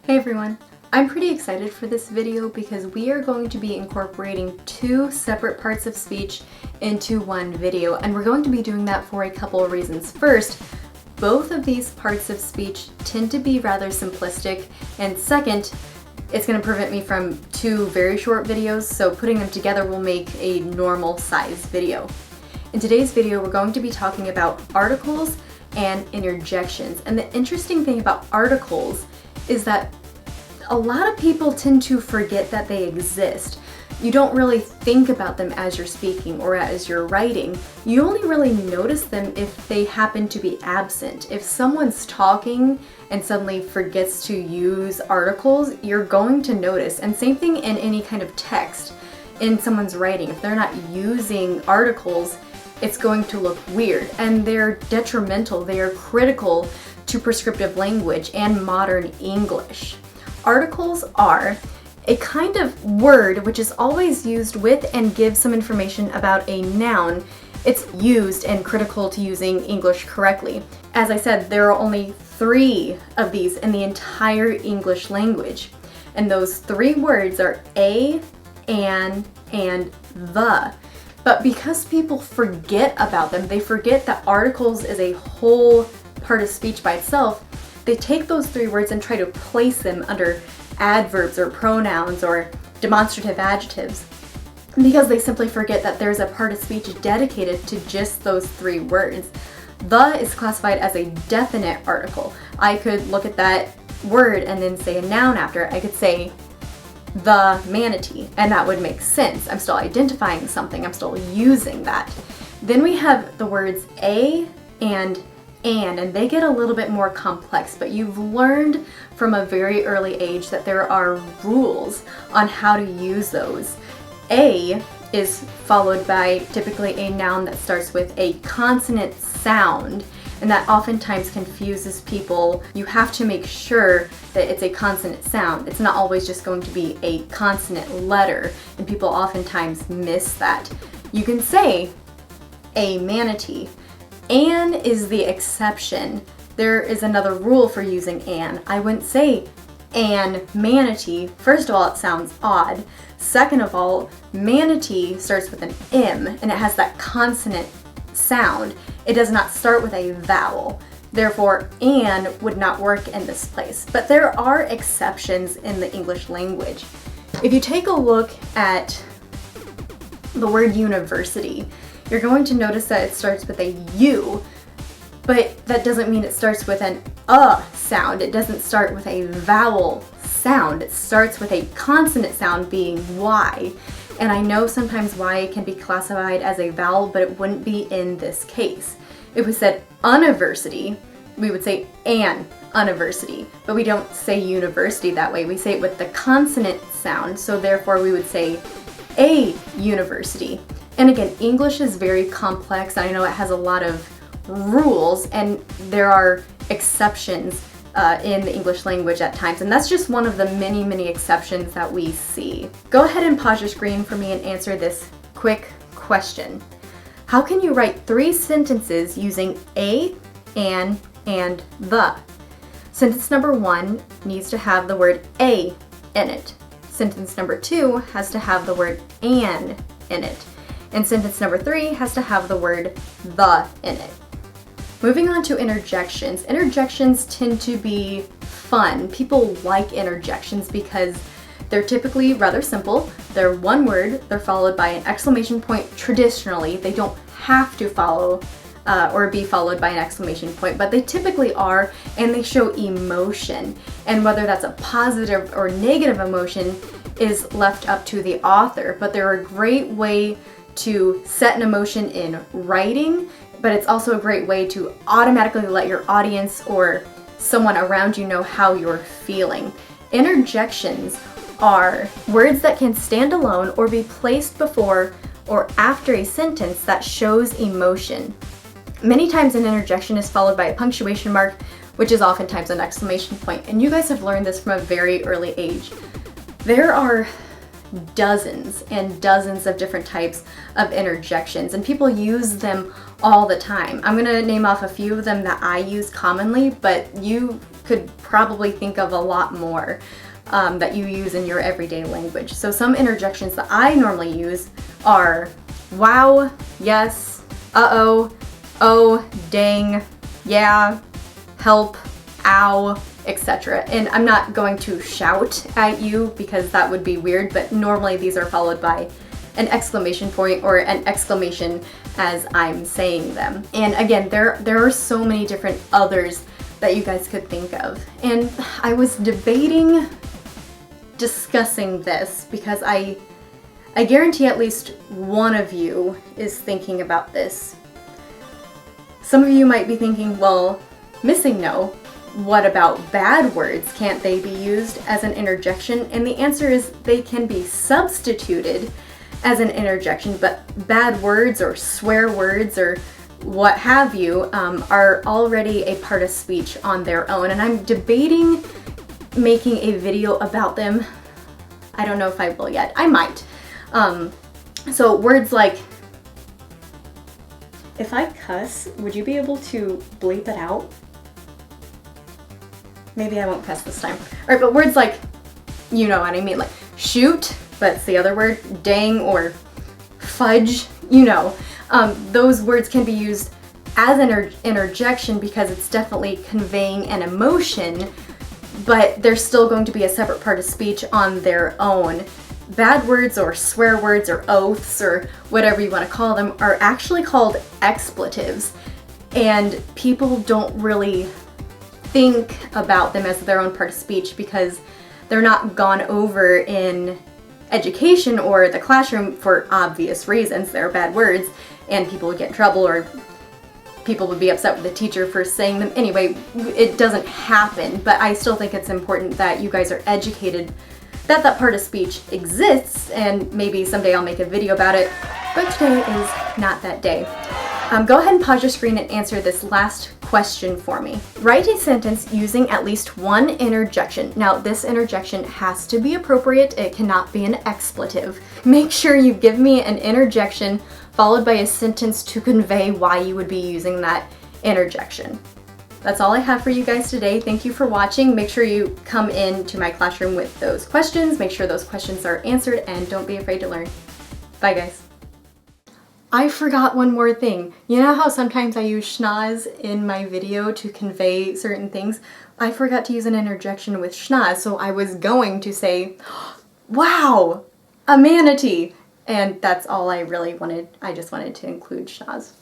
Hey everyone! I'm pretty excited for this video because we are going to be incorporating two separate parts of speech into one video, and we're going to be doing that for a couple of reasons. First, both of these parts of speech tend to be rather simplistic, and second, it's going to prevent me from two very short videos, so putting them together will make a normal size video. In today's video, we're going to be talking about articles and interjections, and the interesting thing about articles is that a lot of people tend to forget that they exist. You don't really think about them as you're speaking or as you're writing. You only really notice them if they happen to be absent. If someone's talking and suddenly forgets to use articles, you're going to notice. And same thing in any kind of text in someone's writing. If they're not using articles, it's going to look weird, and they're detrimental. They are critical to prescriptive language and modern English. Articles are a kind of word which is always used with and gives some information about a noun. It's used and critical to using English correctly. As I said, there are only 3 of these in the entire English language, and those 3 words are a, an, and the. But because people forget about them, they forget that articles is a whole part of speech by itself, they take those 3 words and try to place them under adverbs or pronouns or demonstrative adjectives, because they simply forget that there's a part of speech dedicated to just those 3 words. The is classified as a definite article. I could look at that word and then say a noun after it. I could say the manatee, and that would make sense. I'm still identifying something, I'm still using that. Then we have the words a and they get a little bit more complex, but you've learned from a very early age that there are rules on how to use those. A is followed by typically a noun that starts with a consonant sound, and that oftentimes confuses people. You have to make sure that it's a consonant sound. It's not always just going to be a consonant letter, and people oftentimes miss that. You can say a manatee. An is the exception. There is another rule for using an. I wouldn't say an manatee. First of all, it sounds odd. Second of all, manatee starts with an M, and it has that consonant sound. It does not start with a vowel. Therefore, an would not work in this place. But there are exceptions in the English language. If you take a look at the word university, you're going to notice that it starts with a U, but that doesn't mean it starts with an sound. It doesn't start with a vowel sound. It starts with a consonant sound, being Y. And I know sometimes Y can be classified as a vowel, but it wouldn't be in this case. If we said university, we would say an university, but we don't say university that way. We say it with the consonant sound, so therefore we would say a university. And again, English is very complex. I know it has a lot of rules, and there are exceptions in the English language at times, and that's just one of the many, many exceptions that we see. Go ahead and pause your screen for me and answer this quick question. How can you write 3 sentences using a, an, and the? Sentence number 1 needs to have the word a in it. Sentence number 2 has to have the word an in it. And sentence number 3 has to have the word the in it. Moving on to interjections. Interjections tend to be fun. People like interjections because they're typically rather simple. They're one word, they're followed by an exclamation point traditionally. They don't have to follow or be followed by an exclamation point, but they typically are, and they show emotion. And whether that's a positive or negative emotion is left up to the author, but they're a great way to set an emotion in writing, but it's also a great way to automatically let your audience or someone around you know how you're feeling. Interjections are words that can stand alone or be placed before or after a sentence that shows emotion. Many times an interjection is followed by a punctuation mark, which is oftentimes an exclamation point, and you guys have learned this from a very early age. There are dozens and dozens of different types of interjections, and people use them all the time. I'm going to name off a few of them that I use commonly, but you could probably think of a lot more that you use in your everyday language. So some interjections that I normally use are wow, yes, uh-oh, oh, dang, yeah, help, ow, etc. And I'm not going to shout at you because that would be weird, but normally these are followed by an exclamation point or an exclamation as I'm saying them. And again, there are so many different others that you guys could think of. And I was discussing this because I guarantee at least one of you is thinking about this. Some of you might be thinking, well, missing no, what about bad words? Can't they be used as an interjection? And the answer is they can be substituted as an interjection, but bad words or swear words or what have you are already a part of speech on their own. And I'm debating making a video about them. I don't know if I will yet. I might. So words like, if I cuss, would you be able to bleep it out? Maybe I won't cuss this time. All right, but words like, you know what I mean, like shoot, but it's the other word, dang, or fudge, you know. Those words can be used as an interjection because it's definitely conveying an emotion, but they're still going to be a separate part of speech on their own. Bad words or swear words or oaths or whatever you want to call them are actually called expletives, and people don't really think about them as their own part of speech because they're not gone over in education or the classroom for obvious reasons. They're bad words and people would get in trouble or people would be upset with the teacher for saying them. Anyway, it doesn't happen, but I still think it's important that you guys are educated that that part of speech exists, and maybe someday I'll make a video about it, but today is not that day. Go ahead and pause your screen and answer this last question for me. Write a sentence using at least one interjection. Now, this interjection has to be appropriate. It cannot be an expletive. Make sure you give me an interjection followed by a sentence to convey why you would be using that interjection. That's all I have for you guys today. Thank you for watching. Make sure you come into my classroom with those questions. Make sure those questions are answered, and don't be afraid to learn. Bye, guys. I forgot one more thing. You know how sometimes I use schnoz in my video to convey certain things? I forgot to use an interjection with schnoz, so I was going to say, wow, a manatee. And that's all I really wanted. I just wanted to include schnoz.